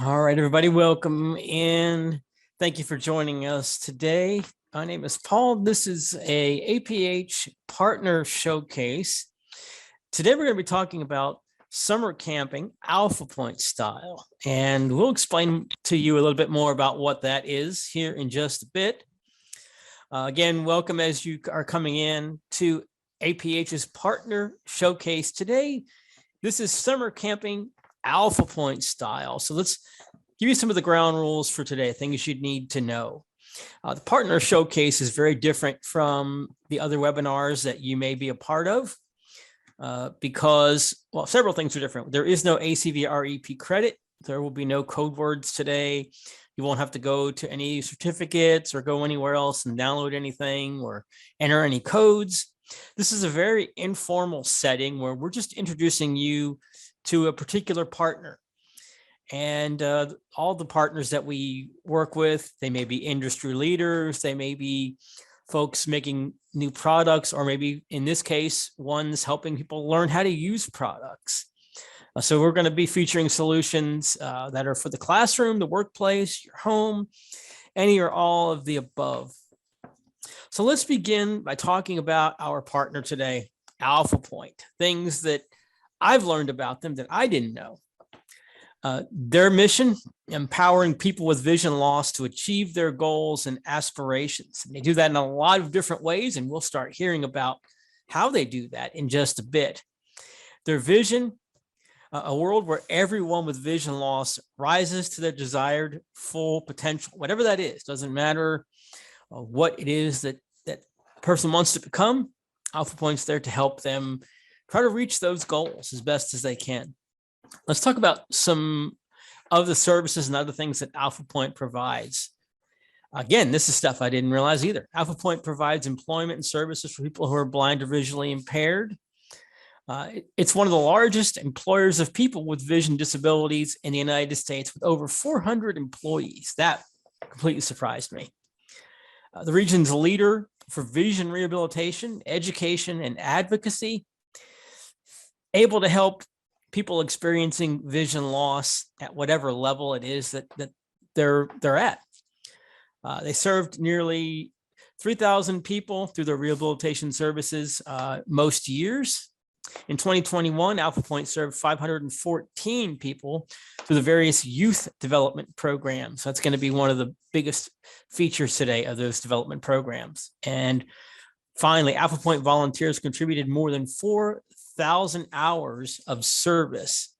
All right, everybody, welcome in. Thank you for joining us today. My name is Paul. This is a APH Partner Showcase. Today, we're going to be talking about summer camping, Alphapointe style, and we'll explain to you a little bit more about what that is here in just a bit. Again, welcome as you are coming in to APH's Partner Showcase today. This is summer camping Alphapointe style. So let's give you some of the ground rules for today, things you'd need to know. The Partner Showcase is very different from the other webinars that you may be a part of because, well, several things are different. There is no ACVREP credit. There will be no code words today. You won't have to go to any certificates or go anywhere else and download anything or enter any codes. This is a very informal setting where we're just introducing you to a particular partner. And all the partners that we work with, they may be industry leaders, they may be folks making new products, or maybe in this case, ones helping people learn how to use products. So we're going to be featuring solutions that are for the classroom, the workplace, your home, any or all of the above. So let's begin by talking about our partner today, Alphapointe, things that I've learned about them that I didn't know. Their mission, empowering people with vision loss to achieve their goals and aspirations. And they do that in a lot of different ways, and we'll start hearing about how they do that in just a bit. Their vision, a world where everyone with vision loss rises to their desired full potential, whatever that is. Doesn't matter what it is that person wants to become. Alphapointe's there to help them try to reach those goals as best as they can. Let's talk about some of the services and other things that Alphapointe provides. Again, this is stuff I didn't realize either. Alphapointe provides employment and services for people who are blind or visually impaired. It's one of the largest employers of people with vision disabilities in the United States, with over 400 employees. That completely surprised me. The region's leader for vision rehabilitation, education, and advocacy, able to help people experiencing vision loss at whatever level it is that they're at. They served nearly 3,000 people through their rehabilitation services most years. In 2021, Alphapointe served 514 people through the various youth development programs. That's going to be one of the biggest features today of those development programs. And finally, Alphapointe volunteers contributed more than 4,000 hours of service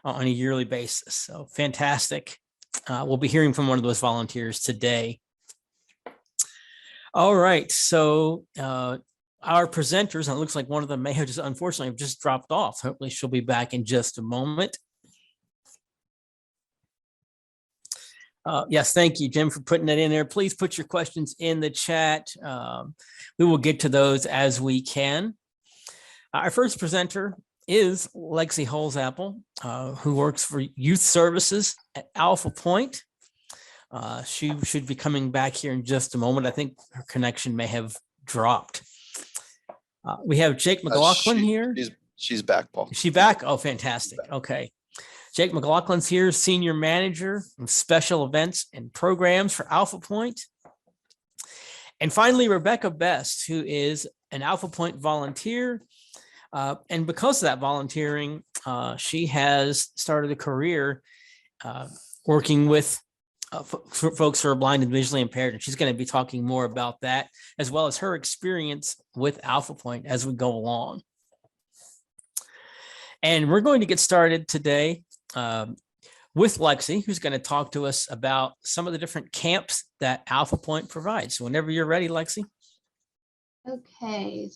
on a yearly basis. So fantastic. We'll be hearing from one of those volunteers today. All right. So our presenters, and it looks like one of them may have just unfortunately just dropped off. Hopefully she'll be back in just a moment. Yes, thank you, Jim, for putting that in there. Please put your questions in the chat. We will get to those as we can. Our first presenter is Lexi Holzapple, who works for Youth Services at Alphapointe. She should be coming back here in just a moment. I think her connection may have dropped. We have Jake McLaughlin here. She's back, Paul. Is she back? Oh, fantastic. Okay. Jake McLaughlin's here, Senior Manager of Special Events and Programs for Alphapointe. And finally, Rebecca Best, who is an Alphapointe volunteer. And because of that volunteering, she has started a career working with folks who are blind and visually impaired. And she's going to be talking more about that, as well as her experience with Alphapointe as we go along. And we're going to get started today with Lexi, who's going to talk to us about some of the different camps that Alphapointe provides. So whenever you're ready, Lexi. Okay,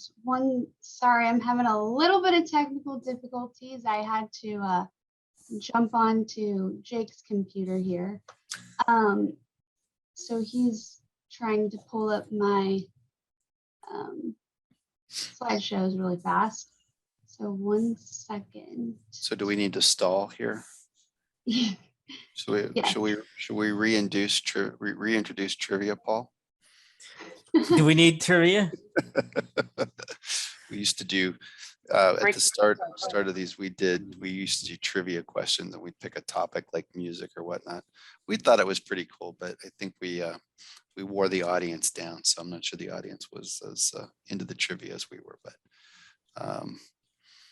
sorry, I'm having a little bit of technical difficulties. I had to jump onto Jake's computer here. So he's trying to pull up my slideshows really fast. So 1 second. So do we need to stall here? Yes. Should we reintroduce trivia, Paul? Do we need trivia? We used to do at the start of these, we used to do trivia questions and we'd pick a topic like music or whatnot. We thought it was pretty cool, but I think we wore the audience down. So I'm not sure the audience was as into the trivia as we were, but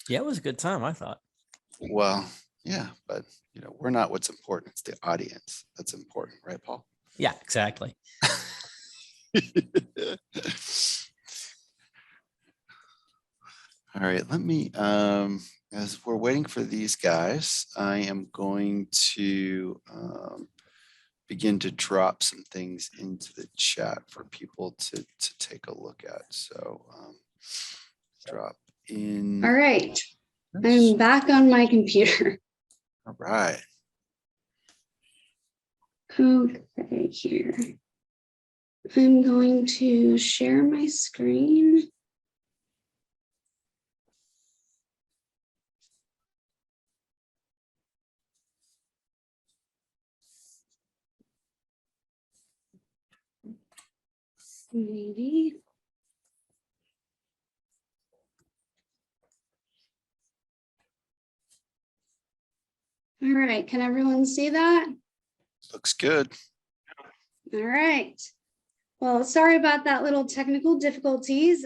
Yeah, it was a good time, I thought. well, yeah, but we're not what's important. It's the audience that's important, right, Paul? Yeah, exactly. All right, let me, as we're waiting for these guys, I am going to begin to drop some things into the chat for people to take a look at. So drop in. All right, I'm back on my computer. All right. Okay, here. I'm going to share my screen. Maybe. All right, can everyone see that? Looks good. All right. Well, sorry about that little technical difficulties.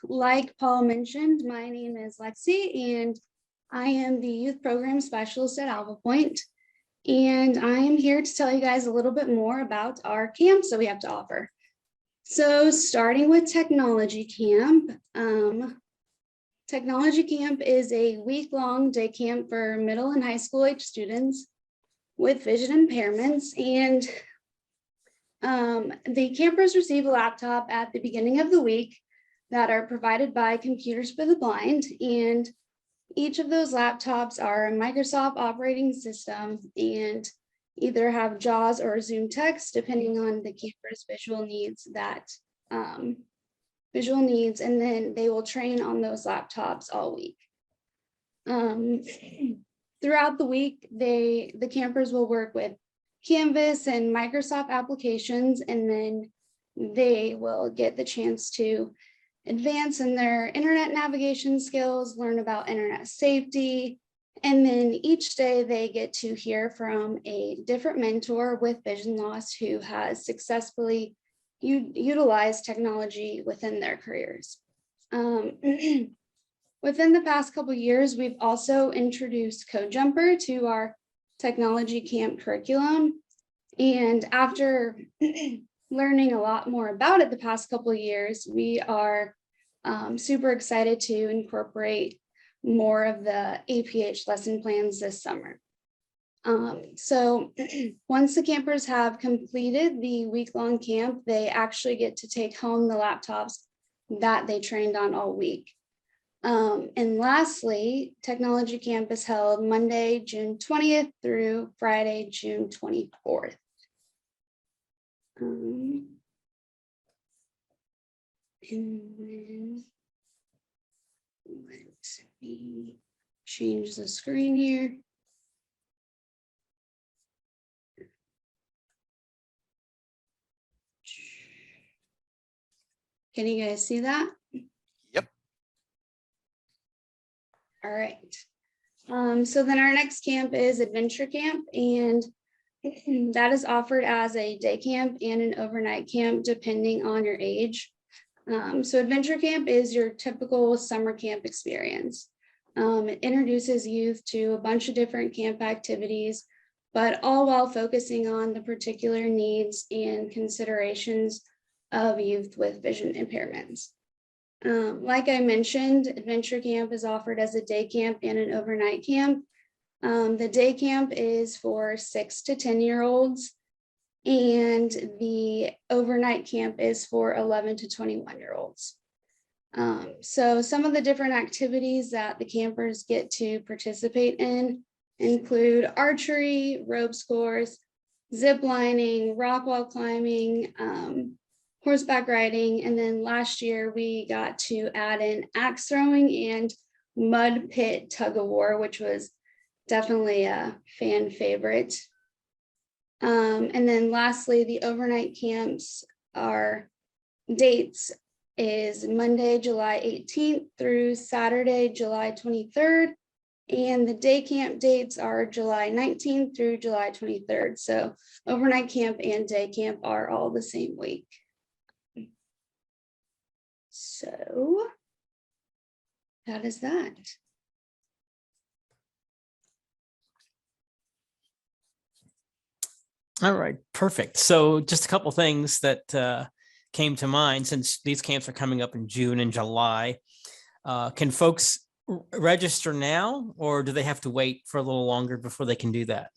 Like Paul mentioned, my name is Lexi and I am the youth program specialist at Alphapointe. And I am here to tell you guys a little bit more about our camps that we have to offer. So starting with Technology Camp. Technology Camp is a week-long day camp for middle and high school age students with vision impairments. And the campers receive a laptop at the beginning of the week that are provided by Computers for the Blind. And each of those laptops are a Microsoft operating system and either have JAWS or Zoom text, depending on the camper's visual needs, and then they will train on those laptops all week. Throughout the week, the campers will work with Canvas and Microsoft applications, and then they will get the chance to advance in their internet navigation skills, learn about internet safety, and then each day they get to hear from a different mentor with vision loss who has successfully utilized technology within their careers. Within the past couple of years, we've also introduced Code Jumper to our technology camp curriculum. And after learning a lot more about it the past couple of years, we are super excited to incorporate more of the APH lesson plans this summer. So once the campers have completed the week-long camp, they actually get to take home the laptops that they trained on all week. And lastly, Technology Camp is held Monday, June 20th through Friday, June 24th. And then let me change the screen here. Can you guys see that? Yep. All right. So then our next camp is Adventure Camp, and that is offered as a day camp and an overnight camp, depending on your age. So Adventure Camp is your typical summer camp experience. It introduces youth to a bunch of different camp activities, but all while focusing on the particular needs and considerations of youth with vision impairments. Like I mentioned, Adventure Camp is offered as a day camp and an overnight camp. The day camp is for 6 to 10-year-olds, and the overnight camp is for 11 to 21-year-olds. So some of the different activities that the campers get to participate in include archery, rope course, zip lining, rock wall climbing, horseback riding, and then last year we got to add in axe throwing and mud pit tug of war, which was definitely a fan favorite. And then lastly, the overnight camps are dates is Monday, July 18th through Saturday, July 23rd. And the day camp dates are July 19th through July 23rd. So overnight camp and day camp are all the same week. So that is that. All right, perfect. So just a couple things that came to mind since these camps are coming up in June and July. Can folks register now, or do they have to wait for a little longer before they can do that?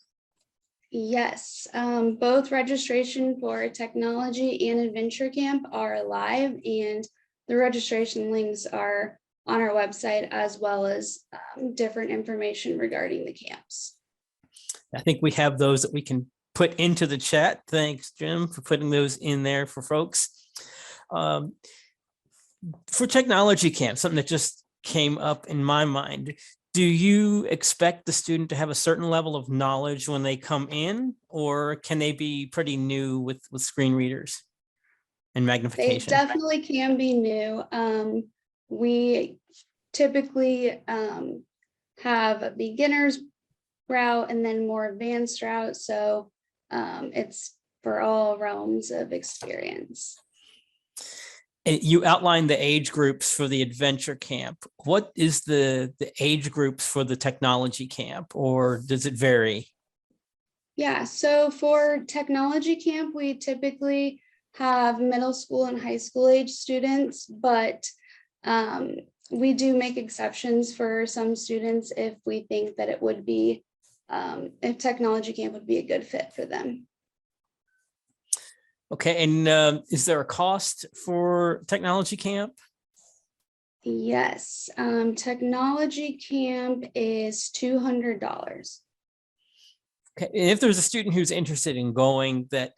Yes, both registration for technology and adventure camp are live, and the registration links are on our website, as well as different information regarding the camps. I think we have those that we can put into the chat. Thanks, Jim, for putting those in there for folks. For technology camp, something that just came up in my mind. Do you expect the student to have a certain level of knowledge when they come in, or can they be pretty new with screen readers and They magnification? definitely can be new. We typically have a beginner's route and then more advanced route. So it's for all realms of experience. And you outlined the age groups for the adventure camp. What is the age groups for the technology camp, or does it vary? Yeah, so for technology camp, we typically have middle school and high school age students, but we do make exceptions for some students if we think that it would be, if technology camp would be a good fit for them. Okay, and is there a cost for technology camp? Yes, technology camp is $200. Okay, and if there's a student who's interested in going that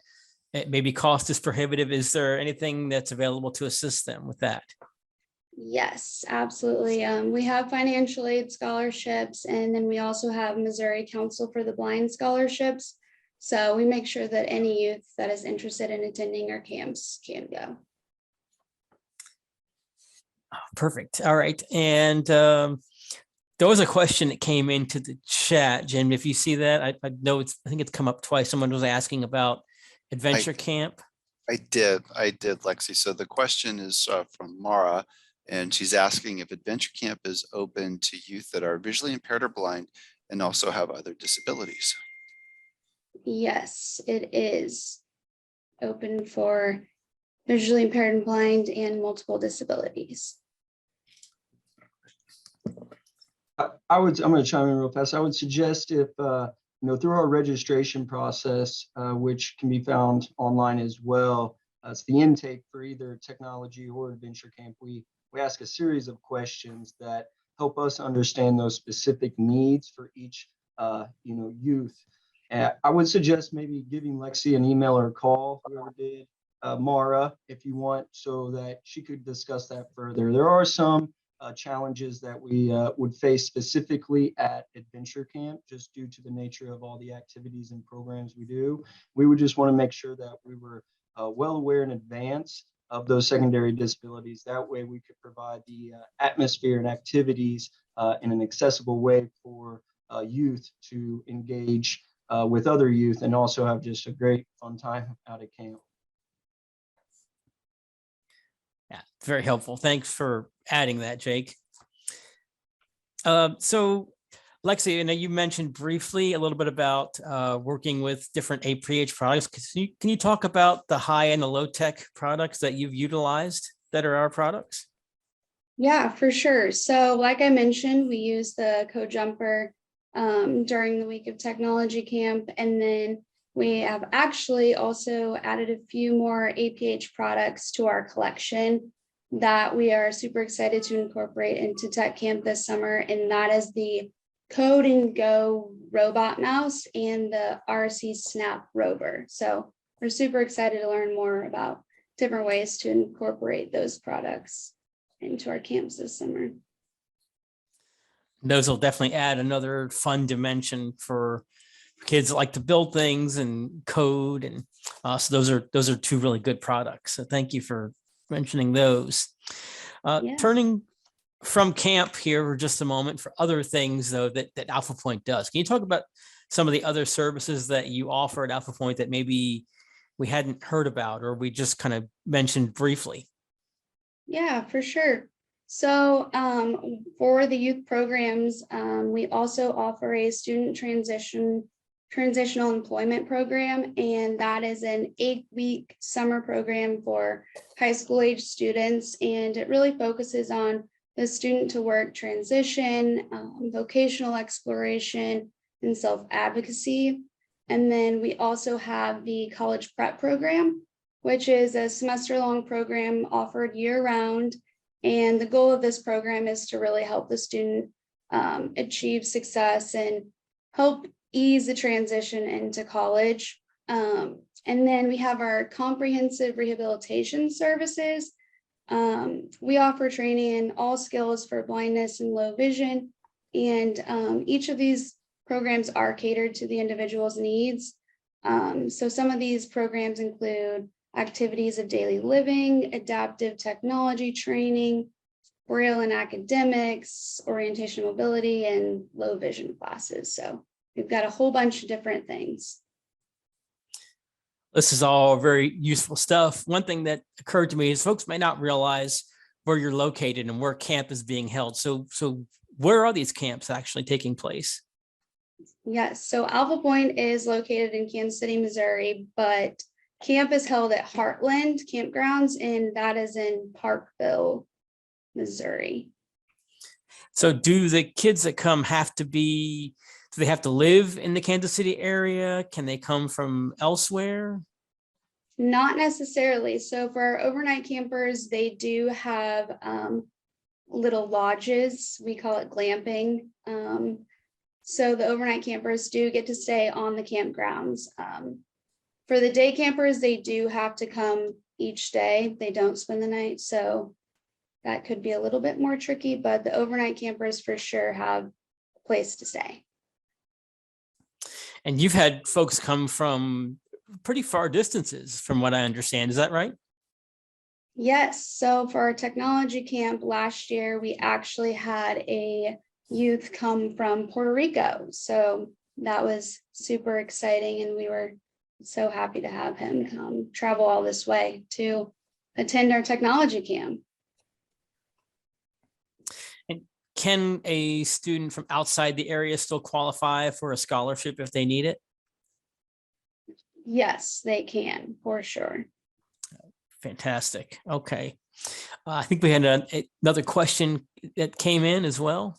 maybe cost is prohibitive, is there anything that's available to assist them with that? Yes, absolutely. We have financial aid scholarships, and then we also have Missouri Council for the Blind scholarships. So we make sure that any youth that is interested in attending our camps can go. Perfect. All right. And there was a question that came into the chat, Jim. If you see that, I know I think it's come up twice. Someone was asking about adventure camp. I did, Lexi. So the question is from Mara, and she's asking if adventure camp is open to youth that are visually impaired or blind and also have other disabilities. Yes, it is open for visually impaired and blind and multiple disabilities. I'm going to chime in real fast. I would suggest if, through our registration process, which can be found online as well, it's the intake for either technology or adventure camp. We ask a series of questions that help us understand those specific needs for each, youth. And I would suggest maybe giving Lexi an email or a call, whoever did, Mara, if you want, so that she could discuss that further. There are some challenges that we would face specifically at adventure camp, just due to the nature of all the activities and programs we do. We would just want to make sure that we were well aware in advance of those secondary disabilities. That way we could provide the atmosphere and activities in an accessible way for youth to engage with other youth and also have just a great fun time out at camp. Yeah, very helpful. Thanks for adding that, Jake. So Lexi, I know you mentioned briefly a little bit about working with different APH products. Can you talk about the high and the low tech products that you've utilized that are our products? Yeah, for sure. So like I mentioned, we use the co-jumper during the week of technology camp. And then we have actually also added a few more APH products to our collection that we are super excited to incorporate into tech camp this summer. And that is the Code and Go robot mouse and the RC Snap rover. So we're super excited to learn more about different ways to incorporate those products into our camps this summer. Those will definitely add another fun dimension for kids that like to build things and code. And so those are two really good products. So thank you for mentioning those. Yeah. Turning from camp here for just a moment for other things though that Alphapointe does. Can you talk about some of the other services that you offer at Alphapointe that maybe we hadn't heard about or we just kind of mentioned briefly? Yeah, for sure. So for the youth programs, we also offer a student transitional employment program, and that is an 8-week summer program for high school age students, and it really focuses on the student to work transition, vocational exploration, and self-advocacy. And then we also have the college prep program, which is a semester-long program offered year-round. And the goal of this program is to really help the student achieve success and help ease the transition into college. And then we have our comprehensive rehabilitation services. We offer training in all skills for blindness and low vision. And each of these programs are catered to the individual's needs. So some of these programs include activities of daily living, adaptive technology training, Braille and academics, orientation mobility, and low vision classes. So we've got a whole bunch of different things. This is all very useful stuff. One thing that occurred to me is folks may not realize where you're located and where camp is being held. So where are these camps actually taking place? Yes, so Alphapointe is located in Kansas City, Missouri, but camp is held at Heartland Campgrounds, and that is in Parkville, Missouri. So do the kids that come do they have to live in the Kansas City area? Can they come from elsewhere? Not necessarily. So for our overnight campers, they do have little lodges. We call it glamping. So the overnight campers do get to stay on the campgrounds. For the day campers, they do have to come each day. They don't spend the night. So that could be a little bit more tricky, but the overnight campers for sure have a place to stay. And you've had folks come from pretty far distances, from what I understand. Is that right? Yes. So for our technology camp last year, we actually had a youth come from Puerto Rico. So that was super exciting. And we were so happy to have him come travel all this way to attend our technology camp. And can a student from outside the area still qualify for a scholarship if they need it? Yes, they can, for sure. Fantastic. Okay. I think we had another question that came in as well.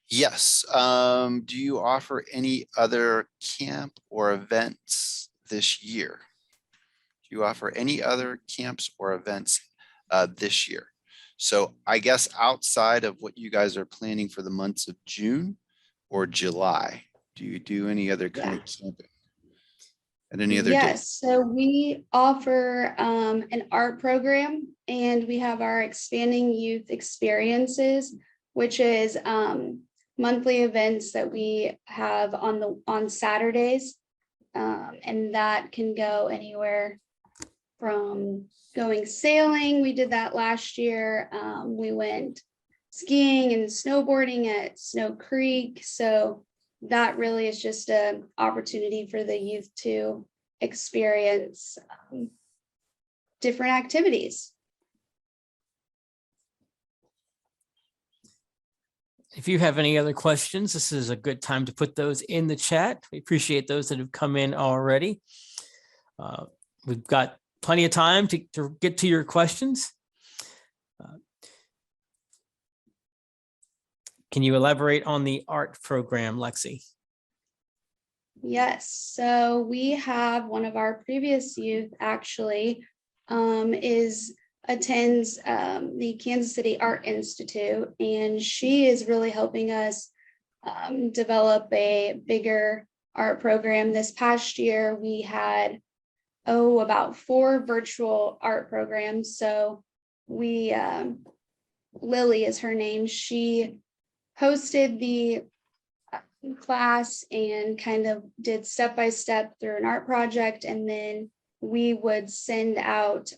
Yes. Do you offer any other camp or events this year? Do you offer any other camps or events this year? So I guess outside of what you guys are planning for the months of June or July, do you do any other kind of camping at any other date? So we offer an art program, and we have our expanding youth experiences, which is monthly events that we have on Saturdays, and that can go anywhere from going sailing. We did that last year. We went skiing and snowboarding at Snow Creek. So that really is just an opportunity for the youth to experience different activities. If you have any other questions, this is a good time to put those in the chat. We appreciate those that have come in already. We've got plenty of time to get to your questions. Can you elaborate on the art program, Lexi? Yes, so we have one of our previous youth actually attends the Kansas City Art Institute, and she is really helping us develop a bigger art program. This past year, we had about 4 virtual art programs. So we, Lily is her name, she hosted the class and kind of did step by step through an art project, and then we would send out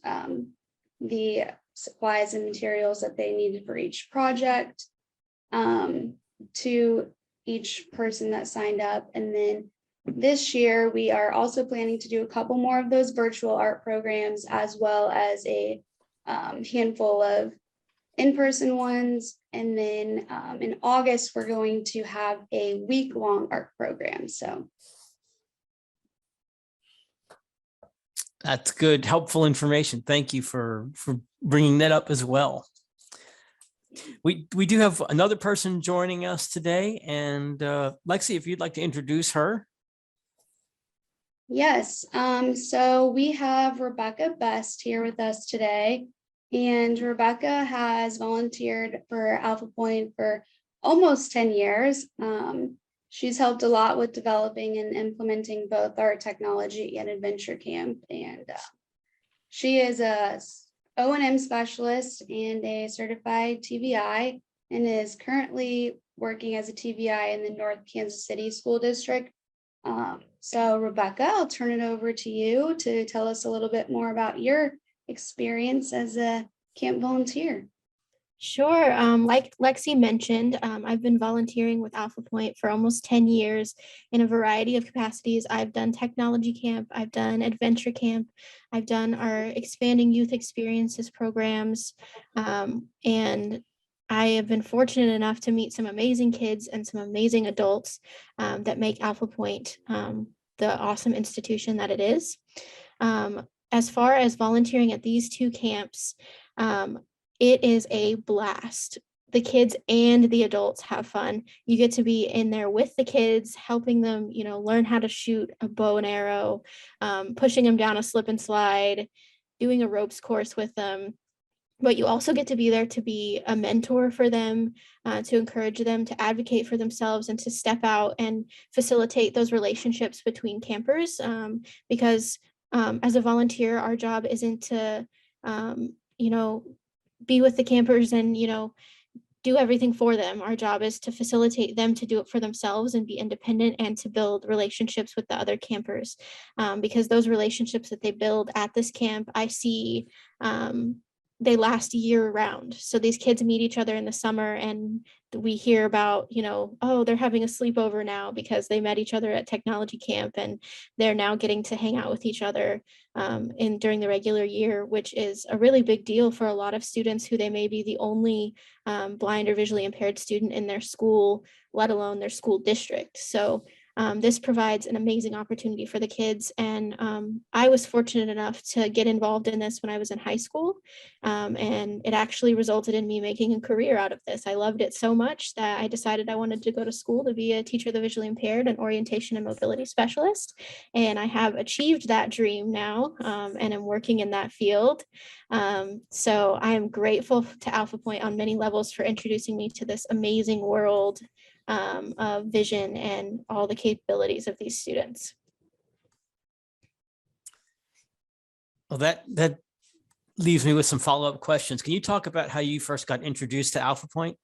the supplies and materials that they needed for each project to each person that signed up. And then this year, we are also planning to do a couple more of those virtual art programs, as well as a handful of in-person ones. And then in August, we're going to have a week-long art program. So That's good, helpful information. Thank you for bringing that up as well. We do have another person joining us today, and Lexi, if you'd like to introduce her. yes, so we have Rebecca Best here with us today. And Rebecca has volunteered for Alphapointe for almost 10 years. She's helped a lot with developing and implementing both our technology and adventure camp. And she is a O&M specialist and a certified TVI, and is currently working as a TVI in the North Kansas City School District. So Rebecca, I'll turn it over to you to tell us a little bit more about your experience as a camp volunteer. Sure. Like Lexi mentioned, I've been volunteering with Alphapointe for almost 10 years in a variety of capacities. I've done technology camp, I've done adventure camp, I've done our expanding youth experiences programs, and I have been fortunate enough to meet some amazing kids and some amazing adults that make Alphapointe the awesome institution that it is. As far as volunteering at these two camps, it is a blast. The kids and the adults have fun. You get to be in there with the kids, helping them, learn how to shoot a bow and arrow, pushing them down a slip and slide, doing a ropes course with them. But you also get to be there to be a mentor for them, to encourage them to advocate for themselves and to step out and facilitate those relationships between campers. Because as a volunteer, our job isn't to, be with the campers and, do everything for them. Our job is to facilitate them to do it for themselves and be independent, and to build relationships with the other campers. Because those relationships that they build at this camp, I see they last year round. So these kids meet each other in the summer, and we hear about, oh, they're having a sleepover now because they met each other at technology camp, and they're now getting to hang out with each other during the regular year, which is a really big deal for a lot of students who they may be the only blind or visually impaired student in their school, let alone their school district. So this provides an amazing opportunity for the kids. And I was fortunate enough to get involved in this when I was in high school. And it actually resulted in me making a career out of this. I loved it so much that I decided I wanted to go to school to be a teacher of the visually impaired and orientation and mobility specialist. And I have achieved that dream now, and I'm working in that field. So I am grateful to Alphapointe on many levels for introducing me to this amazing world of vision and all the capabilities of these students. Well, that leaves me with some follow-up questions. Can you talk about how you first got introduced to Alphapointe?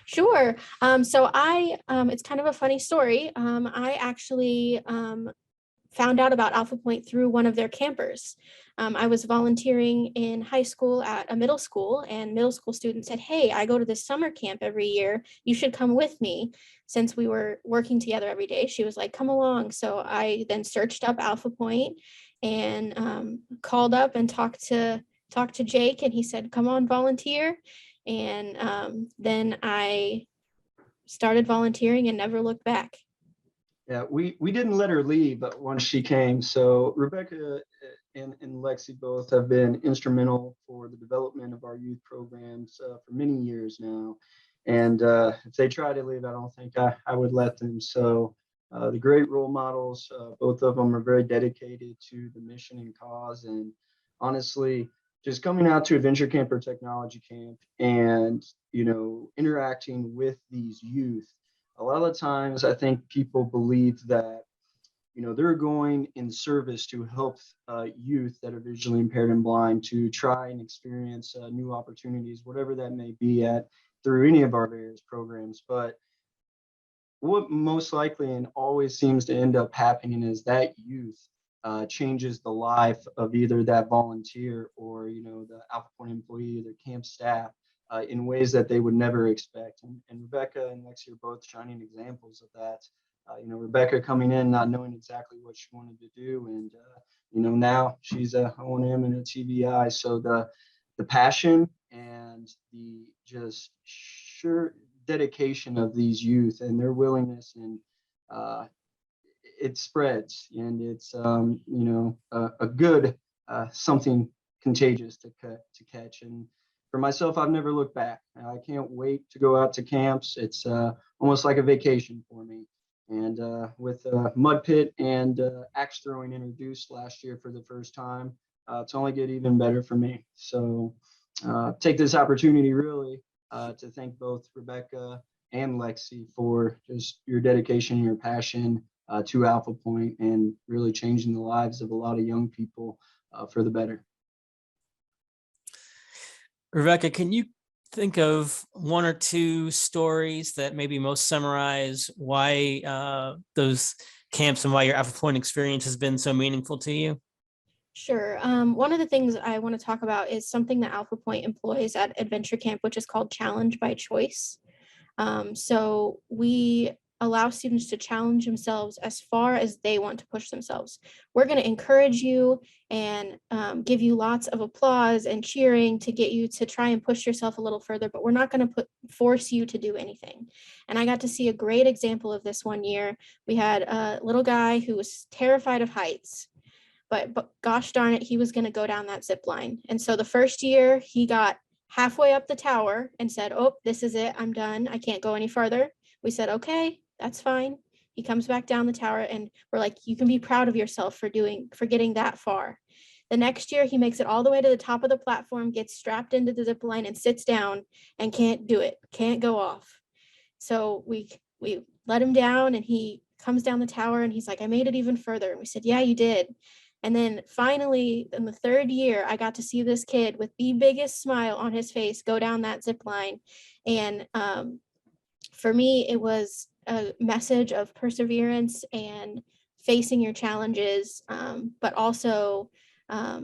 Sure. So it's kind of a funny story. I actually found out about Alphapointe through one of their campers. I was volunteering in high school at a middle school, and middle school students said, "Hey, I go to this summer camp every year. You should come with me." Since we were working together every day, she was like, "Come along." So I then searched up Alphapointe and called up and talked to Jake, and he said, "Come on, volunteer." And then I started volunteering and never looked back. Yeah, we didn't let her leave, but once she came. So Rebecca and Lexi both have been instrumental for the development of our youth programs for many years now. And if they try to leave, I don't think I would let them. So the great role models, both of them are very dedicated to the mission and cause. And honestly, just coming out to Adventure Camp or Technology Camp and, interacting with these youth, a lot of the times I think people believe that, they're going in service to help youth that are visually impaired and blind to try and experience new opportunities, whatever that may be through any of our various programs. But what most likely and always seems to end up happening is that youth changes the life of either that volunteer or, the Alphapointe employee, their camp staff, in ways that they would never expect. And Rebecca and Lexi are both shining examples of that. Rebecca coming in, not knowing exactly what she wanted to do. And, now she's a O&M and a TBI. So the passion and the just sure dedication of these youth and their willingness, and it spreads, and it's a good something contagious to catch. And for myself, I've never looked back. I can't wait to go out to camps. It's almost like a vacation for me. And with mud pit and axe throwing introduced last year for the first time, it's only get even better for me. So take this opportunity really to thank both Rebecca and Lexi for just your dedication and your passion to Alphapointe, and really changing the lives of a lot of young people for the better. Rebecca, can you think of one or two stories that maybe most summarize why those camps and why your Alphapointe experience has been so meaningful to you? Sure. One of the things I want to talk about is something that Alphapointe employs at Adventure Camp, which is called Challenge by Choice. So we allow students to challenge themselves as far as they want to push themselves. We're going to encourage you and give you lots of applause and cheering to get you to try and push yourself a little further, but we're not going to force you to do anything. And I got to see a great example of this one year. We had a little guy who was terrified of heights, but gosh darn it, he was going to go down that zip line. And so the first year he got halfway up the tower and said, "Oh, this is it. I'm done. I can't go any further." We said, "Okay, that's fine." He comes back down the tower and we're like, "You can be proud of yourself for getting that far." The next year he makes it all the way to the top of the platform, gets strapped into the zip line and sits down and can't do it, can't go off. So we let him down and he comes down the tower and he's like, "I made it even further." And we said, "Yeah, you did." And then finally, in the third year, I got to see this kid with the biggest smile on his face go down that zip line. And for me, it was a message of perseverance and facing your challenges, but also, how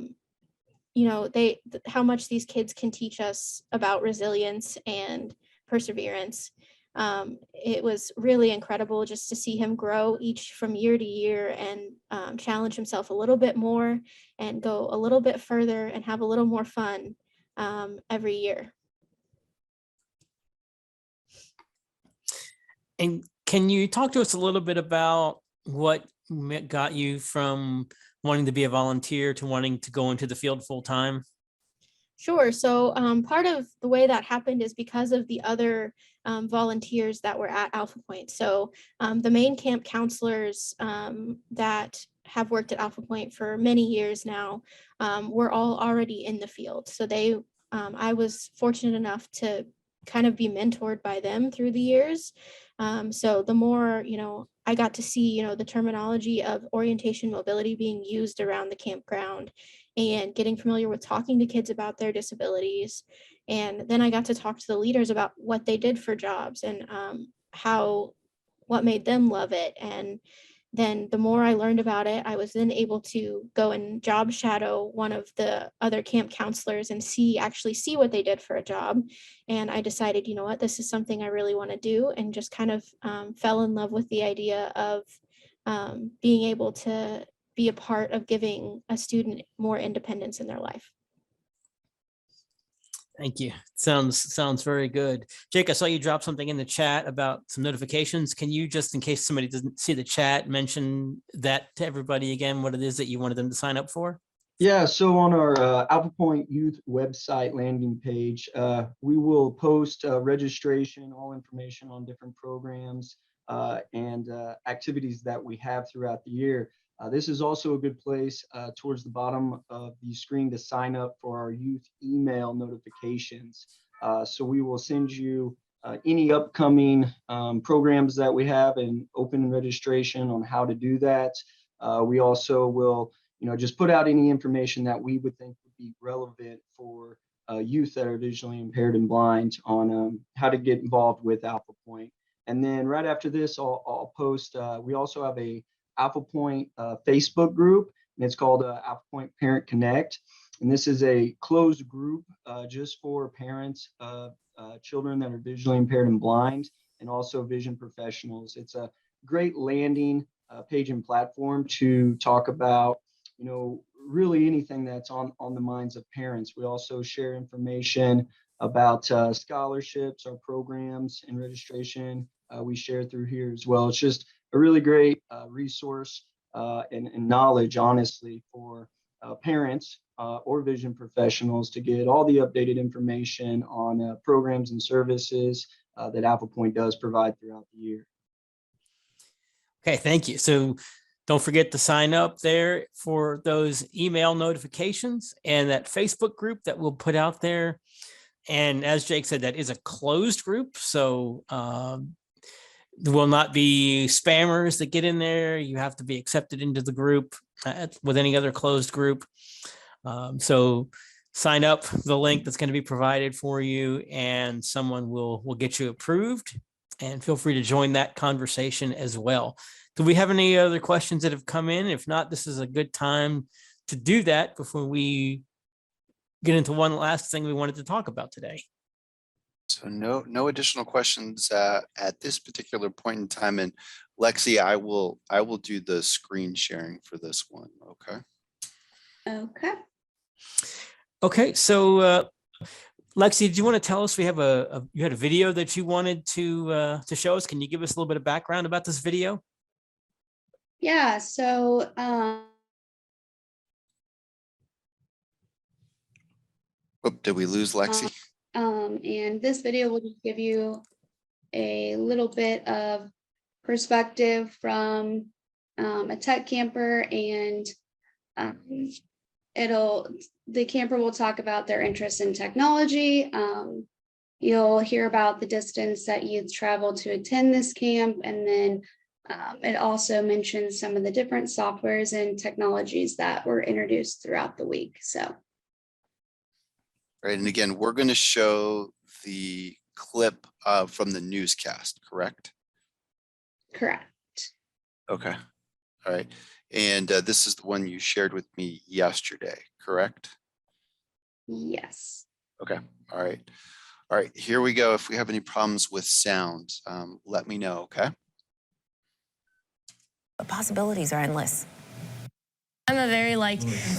much these kids can teach us about resilience and perseverance. It was really incredible just to see him grow each from year to year and challenge himself a little bit more and go a little bit further and have a little more fun every year. And can you talk to us a little bit about what got you from wanting to be a volunteer to wanting to go into the field full time? Sure. So part of the way that happened is because of the other volunteers that were at Alphapointe. So the main camp counselors that have worked at Alphapointe for many years now were all already in the field. So I was fortunate enough to kind of be mentored by them through the years. So the more, I got to see, the terminology of orientation mobility being used around the campground and getting familiar with talking to kids about their disabilities. And then I got to talk to the leaders about what they did for jobs and what made them love it. And then the more I learned about it, I was then able to go and job shadow one of the other camp counselors and actually see what they did for a job. And I decided, this is something I really want to do, and just kind of fell in love with the idea of being able to be a part of giving a student more independence in their life. Thank you. Sounds very good. Jake, I saw you drop something in the chat about some notifications. Can you, just in case somebody doesn't see the chat, mention that to everybody again, what it is that you wanted them to sign up for? Yeah, so on our Alphapointe Youth website landing page, we will post registration, all information on different programs and activities that we have throughout the year. This is also a good place towards the bottom of the screen to sign up for our youth email notifications. So we will send you any upcoming programs that we have and open registration on how to do that. We also will just put out any information that we would think would be relevant for youth that are visually impaired and blind on how to get involved with Alphapointe. And then right after this, I'll post, we also have a Alphapointe Facebook group, and it's called Alphapointe Parent Connect. And this is a closed group just for parents of children that are visually impaired and blind, and also vision professionals. It's a great landing page and platform to talk about, really anything that's on the minds of parents. We also share information about scholarships, our programs, and registration. We share through here as well. It's just a really great resource and knowledge, honestly, for parents or vision professionals to get all the updated information on programs and services that Alphapointe does provide throughout the year. Okay, thank you. So don't forget to sign up there for those email notifications and that Facebook group that we'll put out there. And as Jake said, that is a closed group. So there will not be spammers that get in there. You have to be accepted into the group with any other closed group. So sign up the link that's going to be provided for you, and someone will get you approved. And feel free to join that conversation as well. Do we have any other questions that have come in? If not, this is a good time to do that before we get into one last thing we wanted to talk about today. So no additional questions at this particular point in time. And Lexi, I will do the screen sharing for this one. Okay. Okay. Okay. So Lexi, did you want to tell us, we have you had a video that you wanted to show us? Can you give us a little bit of background about this video? Yeah. So Did we lose Lexi? and this video will just give you a little bit of perspective from a tech camper, and the camper will talk about their interest in technology. You'll hear about the distance that youth travel to attend this camp, and then it also mentions some of the different softwares and technologies that were introduced throughout the week. So. Right, and again, we're going to show the clip from the newscast, correct? Correct. Okay, all right. And this is the one you shared with me yesterday, correct? Yes. Okay, all right. All right, here we go. If we have any problems with sound, let me know, okay? The possibilities are endless. I'm a very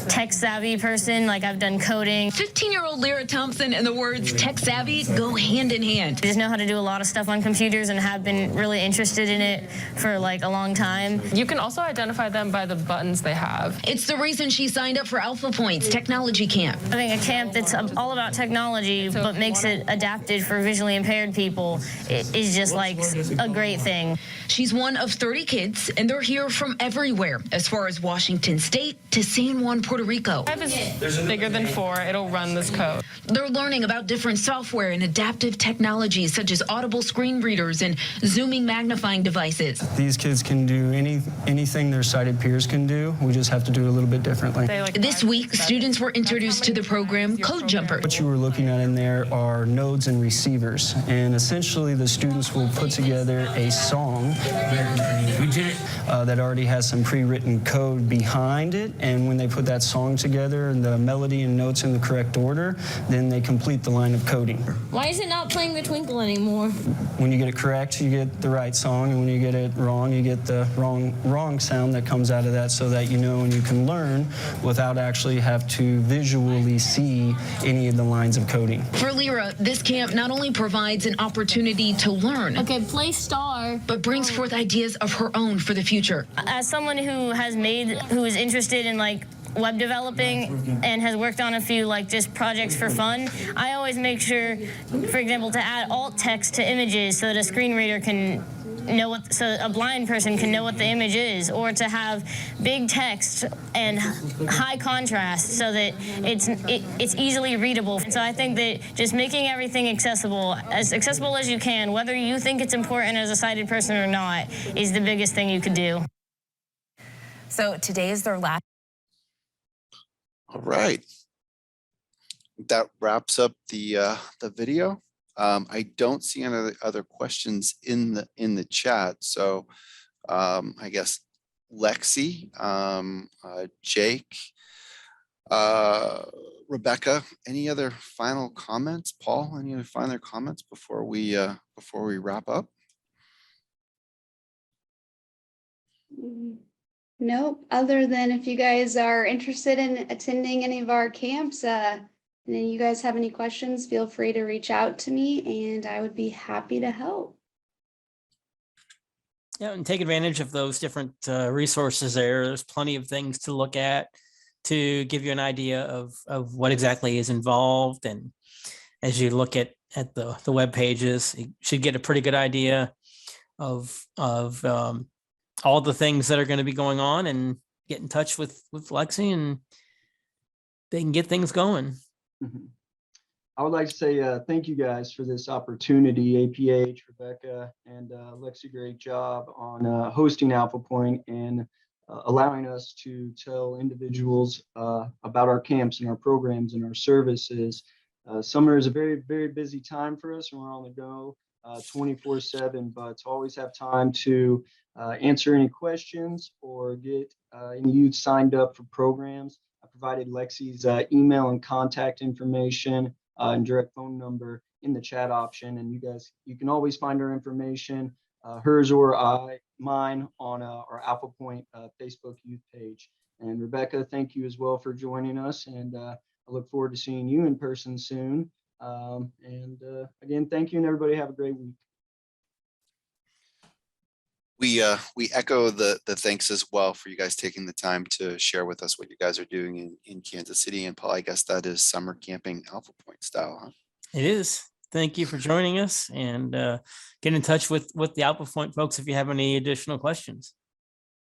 tech savvy person. I've done coding. 15-year-old Lyra Thompson and the words tech savvy go hand in hand. I just know how to do a lot of stuff on computers and have been really interested in it for a long time. You can also identify them by the buttons they have. It's the reason she signed up for Alphapointe's technology camp. I think a camp that's all about technology but makes it adapted for visually impaired people is just a great thing. She's one of 30 kids, and they're here from everywhere, as far as Washington State to San Juan, Puerto Rico. 5 is bigger than 4. It'll run this code. They're learning about different software and adaptive technologies such as audible screen readers and zooming magnifying devices. These kids can do anything their sighted peers can do. We just have to do it a little bit differently. This week, students were introduced to the program Code Jumper. What you were looking at in there are nodes and receivers. And essentially, the students will put together a song that already has some pre-written code behind it. And when they put that song together and the melody and notes in the correct order, then they complete the line of coding. Why is it not playing the Twinkle anymore? When you get it correct, you get the right song, and when you get it wrong, you get the wrong sound that comes out of that, so that you know and you can learn without actually have to visually see any of the lines of coding. For Lyra, this camp not only provides an opportunity to learn, okay, play star, but brings forth ideas of her own for the future. As someone who is interested in web developing and has worked on a few just projects for fun, I always make sure, for example, to add alt text to images so that a screen reader can know so a blind person can know what the image is, or to have big text and high contrast so that it's easily readable. So I think that just making everything accessible as you can, whether you think it's important as a sighted person or not, is the biggest thing you could do. So today is their last. All right. That wraps up the video. I don't see any other questions in the chat, so I guess Lexi, Jake, Rebecca, any other final comments? Paul, any other final comments before we wrap up? Nope, other than if you guys are interested in attending any of our camps, and then you guys have any questions, feel free to reach out to me and I would be happy to help. Yeah, and take advantage of those different resources there. There's plenty of things to look at to give you an idea of what exactly is involved. And as you look at the web pages, you should get a pretty good idea of all the things that are going to be going on, and get in touch with Lexi and they can get things going. Mhm. I would like to say thank you guys for this opportunity. APH, Rebecca, and Lexi, great job on hosting Alphapointe and allowing us to tell individuals about our camps and our programs and our services. Summer is a very, very busy time for us, and we're on the go 24/7, but to always have time to answer any questions or get any youth signed up for programs. I provided Lexi's email and contact information and direct phone number in the chat option, and you can always find our information, hers or mine, on our Alphapointe Facebook youth page. And Rebecca, thank you as well for joining us, and I look forward to seeing you in person soon. Again, thank you, and everybody have a great week. We echo the thanks as well for you guys taking the time to share with us what you guys are doing in Kansas City. And Paul, I guess that is summer camping Alphapointe style, huh? It is. Thank you for joining us, and get in touch with the Alphapointe folks if you have any additional questions.